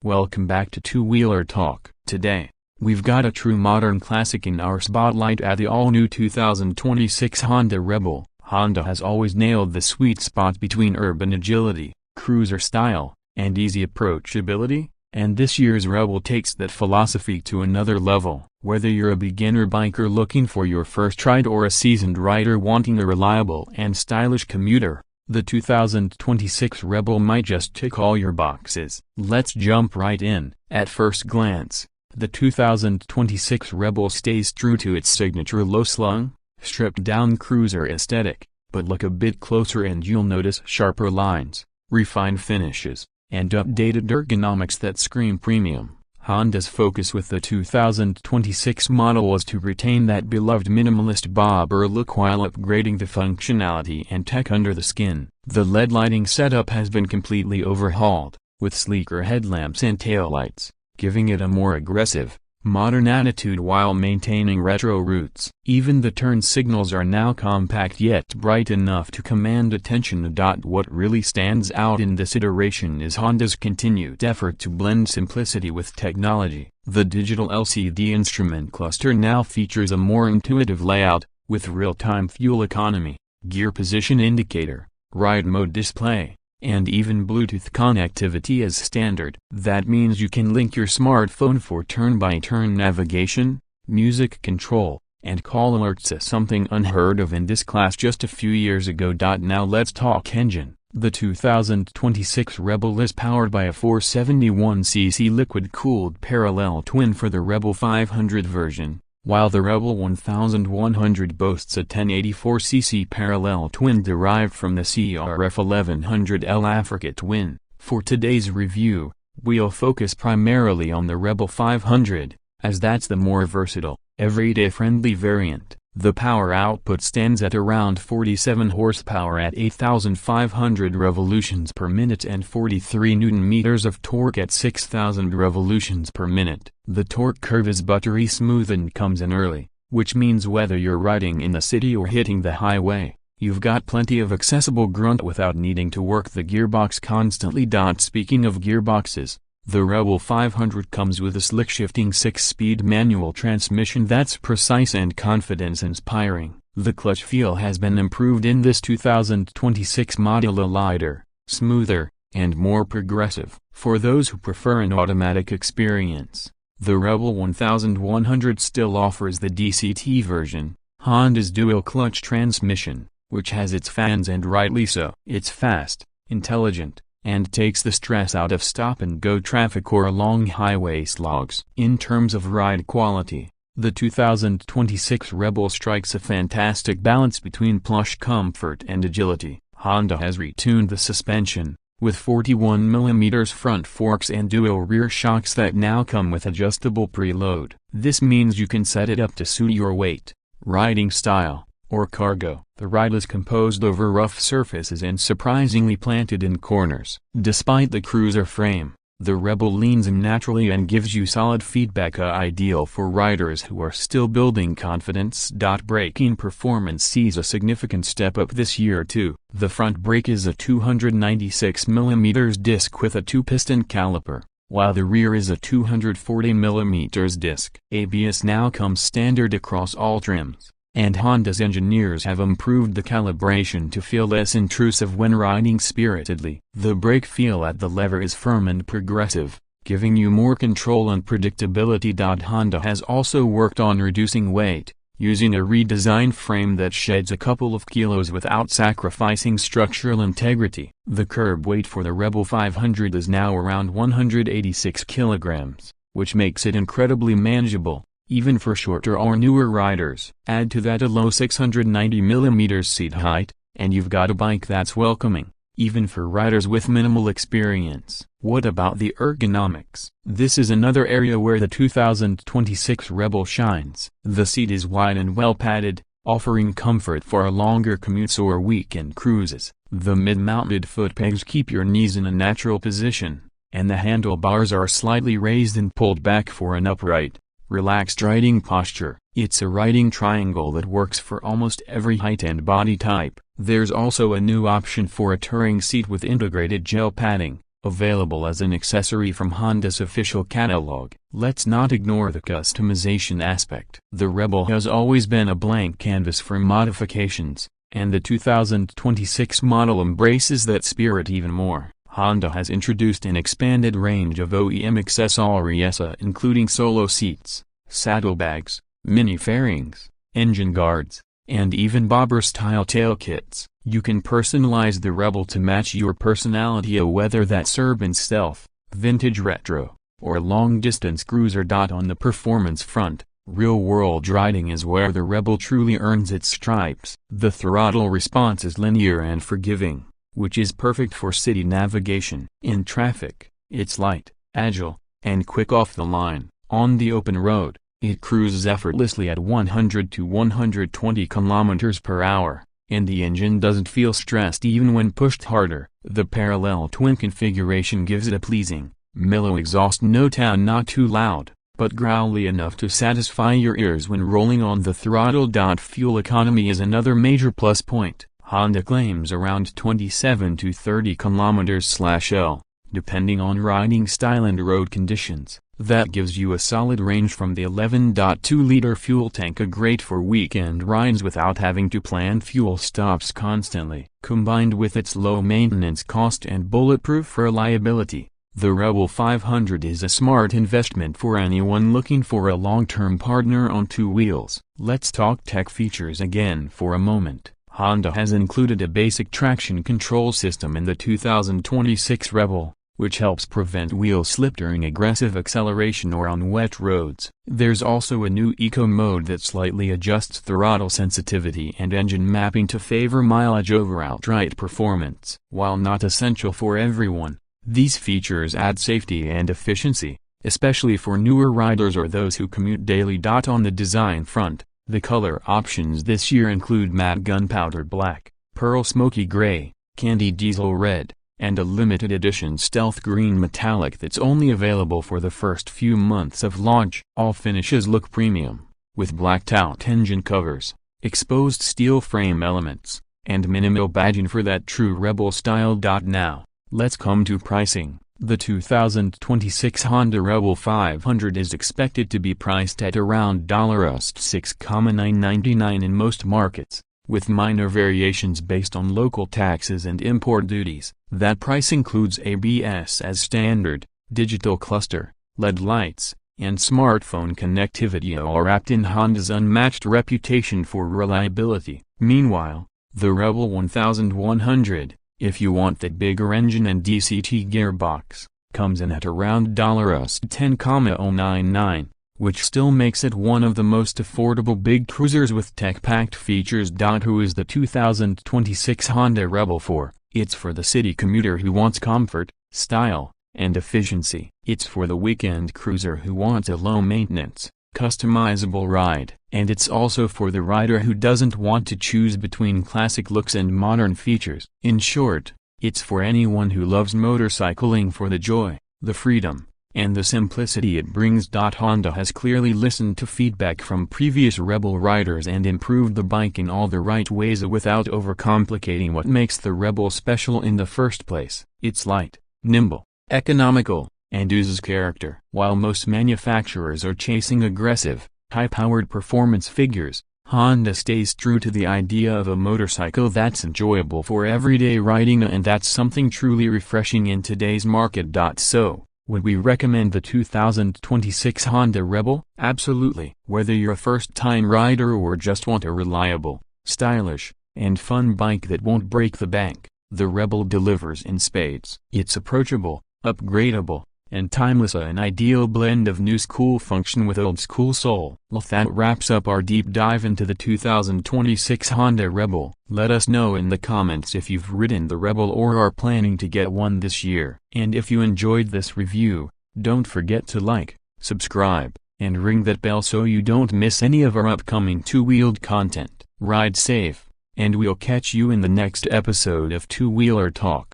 Welcome back to Two Wheeler Talk. Today, we've got a true modern classic in our spotlight at the all-new 2026 Honda Rebel. Honda has always nailed the sweet spot between urban agility, cruiser style, and easy approachability, and this year's Rebel takes that philosophy to another level. Whether you're a beginner biker looking for your first ride or a seasoned rider wanting a reliable and stylish commuter, the 2026 Rebel might just tick all your boxes. Let's jump right in. At first glance, the 2026 Rebel stays true to its signature low-slung, stripped-down cruiser aesthetic, but look a bit closer and you'll notice sharper lines, refined finishes, and updated ergonomics that scream premium. Honda's focus with the 2026 model was to retain that beloved minimalist bobber look while upgrading the functionality and tech under the skin. The LED lighting setup has been completely overhauled, with sleeker headlamps and taillights, giving it a more aggressive, modern attitude while maintaining retro roots. Even the turn signals are now compact yet bright enough to command attention. What really stands out in this iteration is Honda's continued effort to blend simplicity with technology. The digital LCD instrument cluster now features a more intuitive layout, with real-time fuel economy, gear position indicator, ride mode display, and even Bluetooth connectivity as standard. That means you can link your smartphone for turn-by-turn navigation, music control, and call alerts, something unheard of in this class just a few years ago. Now let's talk engine. The 2026 Rebel is powered by a 471cc liquid-cooled parallel twin for the Rebel 500 version, while the Rebel 1100 boasts a 1084cc parallel twin derived from the CRF 1100L Africa twin. For today's review, we'll focus primarily on the Rebel 500, as that's the more versatile, everyday-friendly variant. The power output stands at around 47 horsepower at 8,500 revolutions per minute and 43 Nm of torque at 6,000 revolutions per minute. The torque curve is buttery smooth and comes in early, which means whether you're riding in the city or hitting the highway, you've got plenty of accessible grunt without needing to work the gearbox constantly. Speaking of gearboxes, the Rebel 500 comes with a slick-shifting 6-speed manual transmission that's precise and confidence-inspiring. The clutch feel has been improved in this 2026 model, a lighter, smoother, and more progressive. For those who prefer an automatic experience, the Rebel 1100 still offers the DCT version, Honda's dual-clutch transmission, which has its fans, and rightly so. It's fast, intelligent, and takes the stress out of stop-and-go traffic or long highway slogs. In terms of ride quality, the 2026 Rebel strikes a fantastic balance between plush comfort and agility. Honda has retuned the suspension, with 41mm front forks and dual rear shocks that now come with adjustable preload. This means you can set it up to suit your weight, riding style, or cargo. The ride is composed over rough surfaces and surprisingly planted in corners. Despite the cruiser frame, the Rebel leans in naturally and gives you solid feedback, ideal for riders who are still building confidence. Braking performance sees a significant step up this year too. The front brake is a 296mm disc with a 2-piston caliper, while the rear is a 240mm disc. ABS now comes standard across all trims, and Honda's engineers have improved the calibration to feel less intrusive when riding spiritedly. The brake feel at the lever is firm and progressive, giving you more control and predictability. Honda has also worked on reducing weight, using a redesigned frame that sheds a couple of kilos without sacrificing structural integrity. The curb weight for the Rebel 500 is now around 186 kilograms, which makes it incredibly manageable, even for shorter or newer riders. Add to that a low 690mm seat height, and you've got a bike that's welcoming, even for riders with minimal experience. What about the ergonomics? This is another area where the 2026 Rebel shines. The seat is wide and well padded, offering comfort for longer commutes or weekend cruises. The mid-mounted foot pegs keep your knees in a natural position, and the handlebars are slightly raised and pulled back for an upright, relaxed riding posture. It's a riding triangle that works for almost every height and body type. There's also a new option for a touring seat with integrated gel padding, available as an accessory from Honda's official catalog. Let's not ignore the customization aspect. The Rebel has always been a blank canvas for modifications, and the 2026 model embraces that spirit even more. Honda has introduced an expanded range of OEM accessories including solo seats, saddlebags, mini fairings, engine guards, and even bobber-style tail kits. You can personalize the Rebel to match your personality, whether that's urban stealth, vintage retro, or long-distance cruiser. On the performance front, real-world riding is where the Rebel truly earns its stripes. The throttle response is linear and forgiving, which is perfect for city navigation. In traffic, it's light, agile, and quick off the line. On the open road, it cruises effortlessly at 100 to 120 km per hour, and the engine doesn't feel stressed even when pushed harder. The parallel twin configuration gives it a pleasing, mellow exhaust note, not too loud, but growly enough to satisfy your ears when rolling on the throttle. Fuel economy is another major plus point. Honda claims around 27 to 30 km/L, depending on riding style and road conditions. That gives you a solid range from the 11.2-liter fuel tank, great for weekend rides without having to plan fuel stops constantly. Combined with its low maintenance cost and bulletproof reliability, the Rebel 500 is a smart investment for anyone looking for a long-term partner on two wheels. Let's talk tech features again for a moment. Honda has included a basic traction control system in the 2026 Rebel, which helps prevent wheel slip during aggressive acceleration or on wet roads. There's also a new Eco mode that slightly adjusts throttle sensitivity and engine mapping to favor mileage over outright performance. While not essential for everyone, these features add safety and efficiency, especially for newer riders or those who commute daily. On the design front, the color options this year include matte gunpowder black, pearl smoky gray, candy diesel red, and a limited edition stealth green metallic that's only available for the first few months of launch. All finishes look premium, with blacked-out engine covers, exposed steel frame elements, and minimal badging for that true Rebel style. Now, let's come to pricing. The 2026 Honda Rebel 500 is expected to be priced at around $6,999 in most markets, with minor variations based on local taxes and import duties. That price includes ABS as standard, digital cluster, LED lights, and smartphone connectivity, all wrapped in Honda's unmatched reputation for reliability. Meanwhile, the Rebel 1100, if you want that bigger engine and DCT gearbox, comes in at around $10,099, which still makes it one of the most affordable big cruisers with tech-packed features. Who is the 2026 Honda Rebel for? It's for the city commuter who wants comfort, style, and efficiency. It's for the weekend cruiser who wants a low-maintenance, customizable ride. And it's also for the rider who doesn't want to choose between classic looks and modern features. In short, it's for anyone who loves motorcycling for the joy, the freedom, and the simplicity it brings. Honda has clearly listened to feedback from previous Rebel riders and improved the bike in all the right ways without overcomplicating what makes the Rebel special in the first place. It's light, nimble, economical, and oozes character. While most manufacturers are chasing aggressive, high-powered performance figures, Honda stays true to the idea of a motorcycle that's enjoyable for everyday riding, and that's something truly refreshing in today's market. So, would we recommend the 2026 Honda Rebel? Absolutely. Whether you're a first-time rider or just want a reliable, stylish, and fun bike that won't break the bank, the Rebel delivers in spades. It's approachable, upgradable, and timeless, an ideal blend of new-school function with old-school soul. That wraps up our deep dive into the 2026 Honda Rebel. Let us know in the comments if you've ridden the Rebel or are planning to get one this year. And if you enjoyed this review, don't forget to like, subscribe, and ring that bell so you don't miss any of our upcoming two-wheeled content. Ride safe, and we'll catch you in the next episode of Two Wheeler Talk.